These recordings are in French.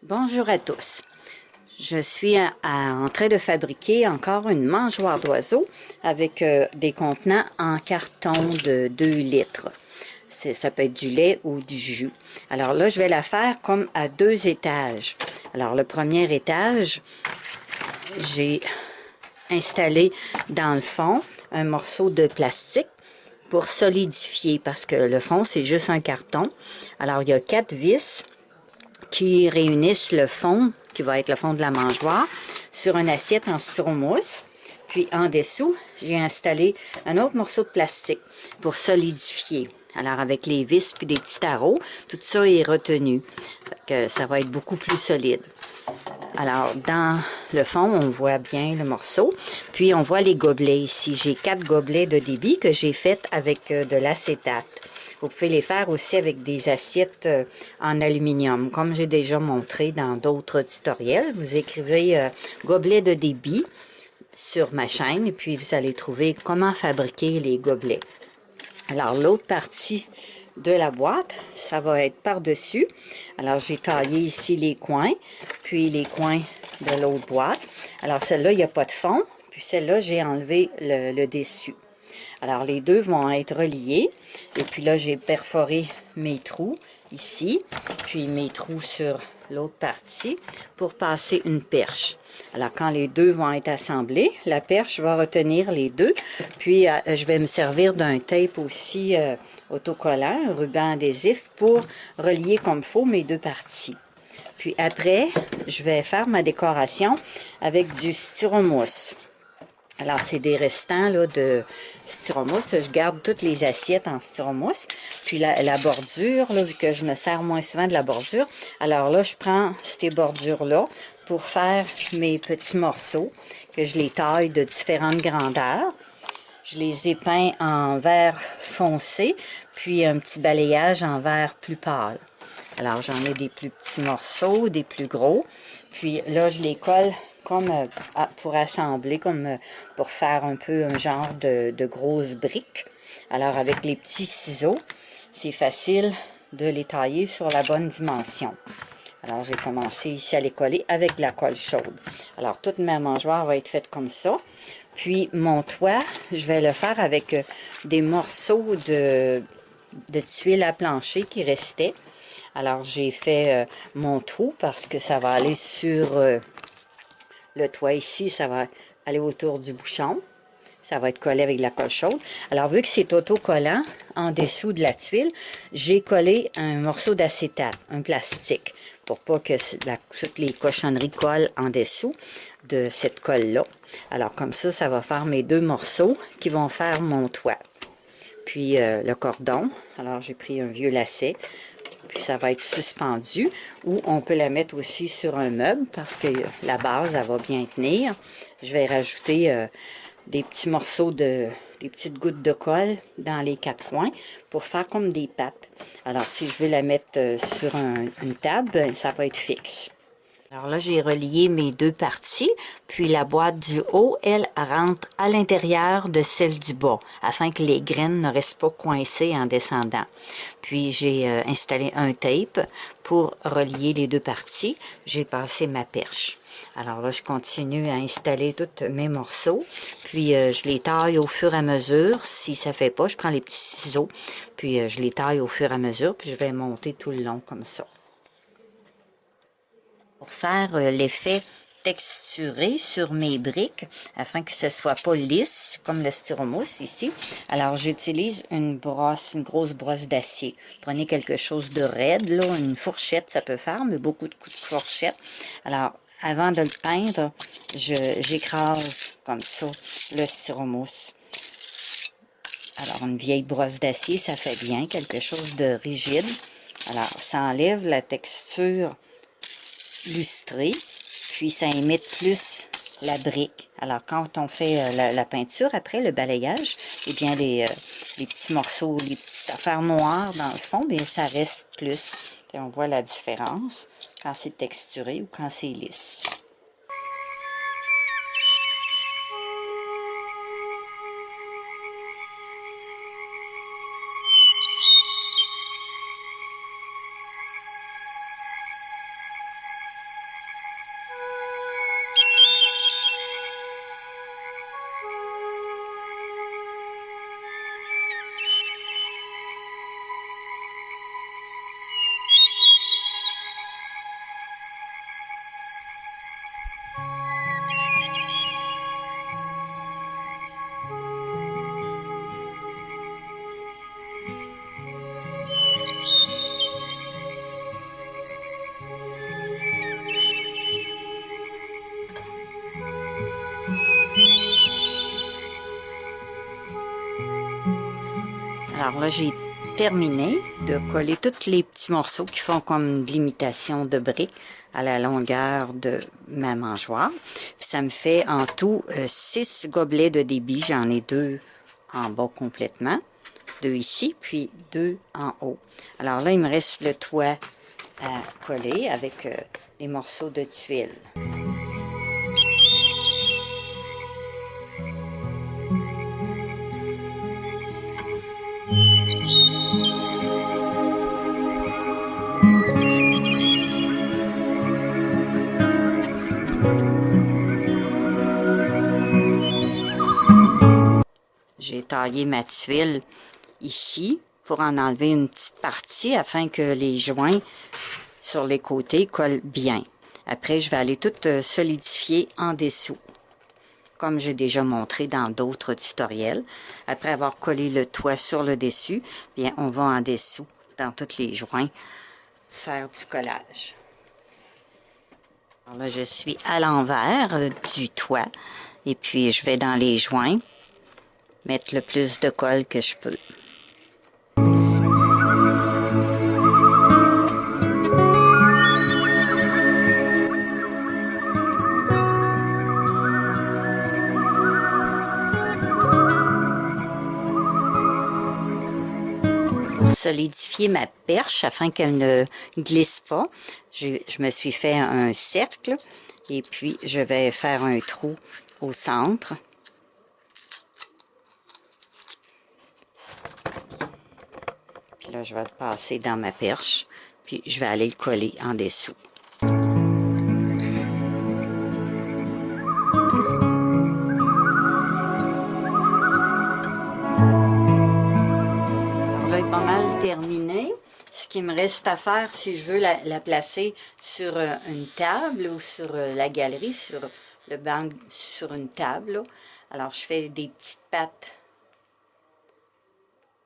Bonjour à tous. Je suis en train de fabriquer encore une mangeoire d'oiseaux avec des contenants en carton de 2 litres. Ça peut être du lait ou du jus. Alors là, je vais la faire comme à 2 étages. Alors le premier étage, j'ai installé dans le fond un morceau de plastique pour solidifier parce que le fond, c'est juste un carton. Alors il y a 4 vis qui réunissent le fond, qui va être le fond de la mangeoire, sur une assiette en styromousse. Puis en dessous, j'ai installé un autre morceau de plastique pour solidifier. Alors avec les vis puis des petits tarots, tout ça est retenu. Que ça va être beaucoup plus solide. Alors, dans le fond, on voit bien le morceau. Puis, on voit les gobelets ici. J'ai 4 gobelets de débit que j'ai fait avec de l'acétate. Vous pouvez les faire aussi avec des assiettes en aluminium, comme j'ai déjà montré dans d'autres tutoriels. Vous écrivez gobelet de débit sur ma chaîne et puis vous allez trouver comment fabriquer les gobelets. Alors, l'autre partie de la boîte, ça va être par-dessus. Alors, j'ai taillé ici les coins, puis les coins de l'autre boîte. Alors, celle-là, il n'y a pas de fond, puis celle-là, j'ai enlevé le dessus. Alors, les deux vont être reliés. Et puis là, j'ai perforé mes trous ici, puis mes trous sur l'autre partie pour passer une perche. Alors, quand les deux vont être assemblés, la perche va retenir les deux. Puis, je vais me servir d'un tape aussi autocollant, un ruban adhésif pour relier comme il faut mes deux parties. Puis après, je vais faire ma décoration avec du styromousse. Alors, c'est des restants là, de styromousse. Je garde toutes les assiettes en styromousse. Puis la bordure, là, vu que je me sers moins souvent de la bordure, alors là, je prends ces bordures-là pour faire mes petits morceaux, que je les taille de différentes grandeurs. Je les épeins en vert foncé, puis un petit balayage en vert plus pâle. Alors, j'en ai des plus petits morceaux, des plus gros. Puis là, je les colle comme pour assembler, comme pour faire un peu un genre de grosses briques. Alors, avec les petits ciseaux, c'est facile de les tailler sur la bonne dimension. Alors, j'ai commencé ici à les coller avec de la colle chaude. Alors, toute ma mangeoire va être faite comme ça. Puis, mon toit, je vais le faire avec des morceaux de tuiles à plancher qui restaient. Alors, j'ai fait mon trou parce que ça va aller sur le toit ici. Ça va aller autour du bouchon. Ça va être collé avec de la colle chaude. Alors, vu que c'est autocollant, en dessous de la tuile, j'ai collé un morceau d'acétate, un plastique, pour pas que toutes les cochonneries collent en dessous de cette colle-là. Alors, comme ça va faire mes deux morceaux qui vont faire mon toit. Puis, le cordon. Alors, j'ai pris un vieux lacet. Puis, ça va être suspendu. Ou on peut la mettre aussi sur un meuble parce que la base, elle va bien tenir. Je vais rajouter des petits morceaux des petites gouttes de colle dans les 4 coins pour faire comme des pattes. Alors, si je veux la mettre sur une table, ben, ça va être fixe. Alors là, j'ai relié mes deux parties, puis la boîte du haut, elle rentre à l'intérieur de celle du bas, afin que les graines ne restent pas coincées en descendant. Puis j'ai installé un tape pour relier les deux parties. J'ai passé ma perche. Alors là, je continue à installer tous mes morceaux, puis je les taille au fur et à mesure. Si ça fait pas, je prends les petits ciseaux, puis je les taille au fur et à mesure, puis je vais monter tout le long comme ça. Pour faire l'effet texturé sur mes briques, afin que ce soit pas lisse, comme le styromousse ici. Alors, j'utilise une grosse brosse d'acier. Prenez quelque chose de raide, là, une fourchette, ça peut faire, mais beaucoup de coups de fourchette. Alors, avant de le peindre, j'écrase comme ça le styromousse. Alors, une vieille brosse d'acier, ça fait bien, quelque chose de rigide. Alors, ça enlève la texture lustré, puis ça imite plus la brique. Alors, quand on fait la peinture, après le balayage, eh bien, les petits morceaux, les petites affaires noires dans le fond, bien, ça reste plus. Et on voit la différence quand c'est texturé ou quand c'est lisse. Alors là, j'ai terminé de coller tous les petits morceaux qui font comme de l'imitation de briques à la longueur de ma mangeoire. Puis ça me fait en tout 6 gobelets de débit. J'en ai 2 en bas complètement, 2 ici, puis 2 en haut. Alors là, il me reste le toit à coller avec des morceaux de tuiles. J'ai taillé ma tuile ici pour en enlever une petite partie afin que les joints sur les côtés collent bien. Après, je vais aller tout solidifier en dessous, comme j'ai déjà montré dans d'autres tutoriels. Après avoir collé le toit sur le dessus, bien, on va en dessous, dans tous les joints, faire du collage. Alors là, je suis à l'envers du toit et puis je vais dans les joints mettre le plus de colle que je peux. Pour solidifier ma perche afin qu'elle ne glisse pas, je me suis fait un cercle et puis je vais faire un trou au centre. Puis là, je vais le passer dans ma perche, puis je vais aller le coller en dessous. Terminé. Ce qui me reste à faire, si je veux la placer sur une table ou sur la galerie, sur le banc, sur une table, là. Alors, je fais des petites pattes.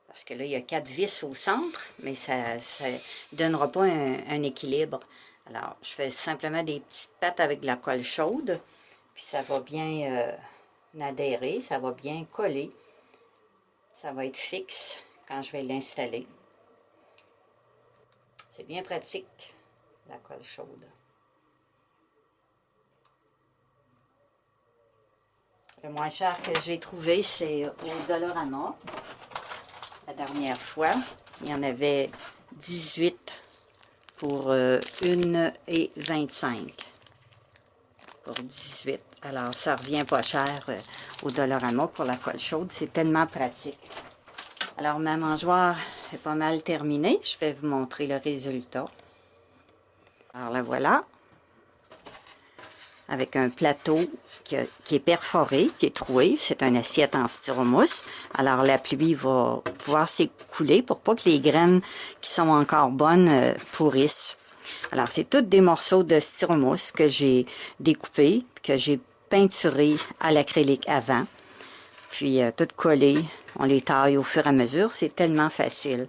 Parce que là, il y a 4 vis au centre, mais ça ne donnera pas un équilibre. Alors, je fais simplement des petites pattes avec de la colle chaude. Puis, ça va bien adhérer, ça va bien coller. Ça va être fixe quand je vais l'installer. C'est bien pratique, la colle chaude. Le moins cher que j'ai trouvé, c'est au Dollarama. La dernière fois, il y en avait 18 pour 1,25 pour 18. Alors, ça revient pas cher au Dollarama pour la colle chaude. C'est tellement pratique. Alors, ma mangeoire est pas mal terminée. Je vais vous montrer le résultat. Alors, la voilà. Avec un plateau qui est perforé, qui est troué. C'est une assiette en styromousse. Alors, la pluie va pouvoir s'écouler pour pas que les graines qui sont encore bonnes pourrissent. Alors, c'est tous des morceaux de styromousse que j'ai découpés, que j'ai peinturé à l'acrylique avant. Puis, tout collé, on les taille au fur et à mesure. C'est tellement facile.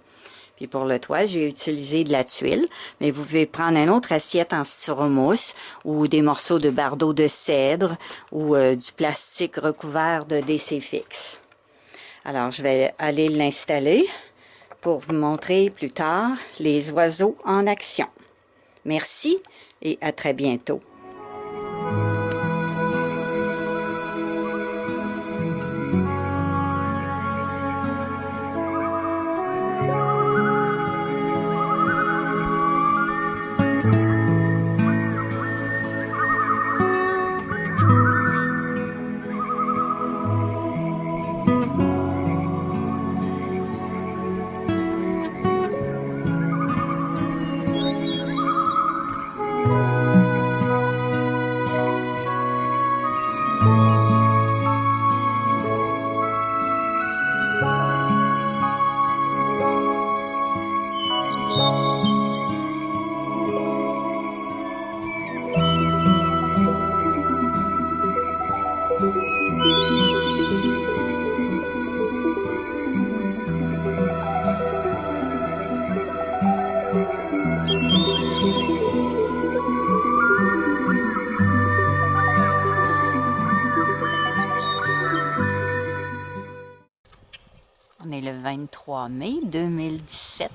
Puis pour le toit, j'ai utilisé de la tuile, mais vous pouvez prendre une autre assiette en styromousse ou des morceaux de bardeau de cèdre ou du plastique recouvert de DC Fix. Alors, je vais aller l'installer pour vous montrer plus tard les oiseaux en action. Merci et à très bientôt. On est le 23 mai 2017.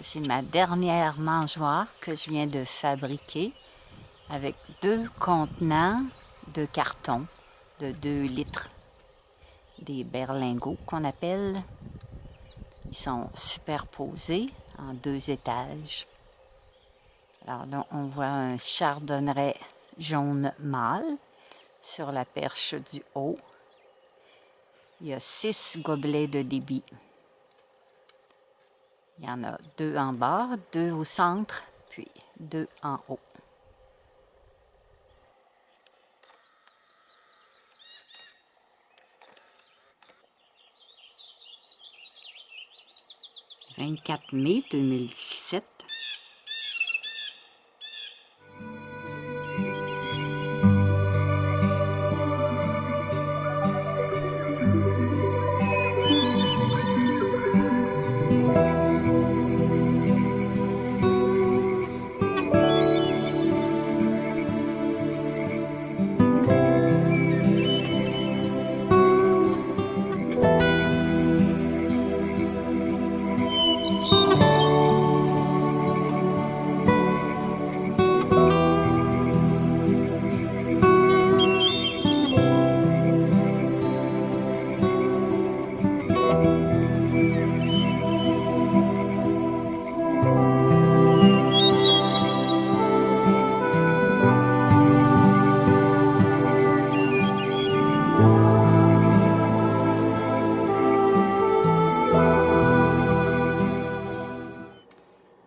C'est ma dernière mangeoire que je viens de fabriquer avec 2 contenants de carton de 2 litres. Des berlingots qu'on appelle. Ils sont superposés en 2 étages. Alors là, on voit un chardonneret jaune mâle sur la perche du haut. Il y a 6 gobelets de débit. Il y en a 2 en bas, 2 au centre, puis 2 en haut. « 24 mai 2017 ».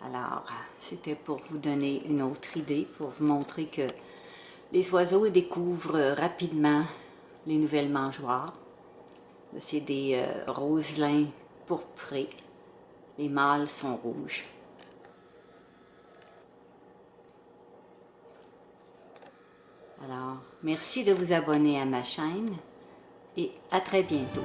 Alors, c'était pour vous donner une autre idée, pour vous montrer que les oiseaux découvrent rapidement les nouvelles mangeoires. C'est des roselins pourprés. Les mâles sont rouges. Alors, merci de vous abonner à ma chaîne et à très bientôt.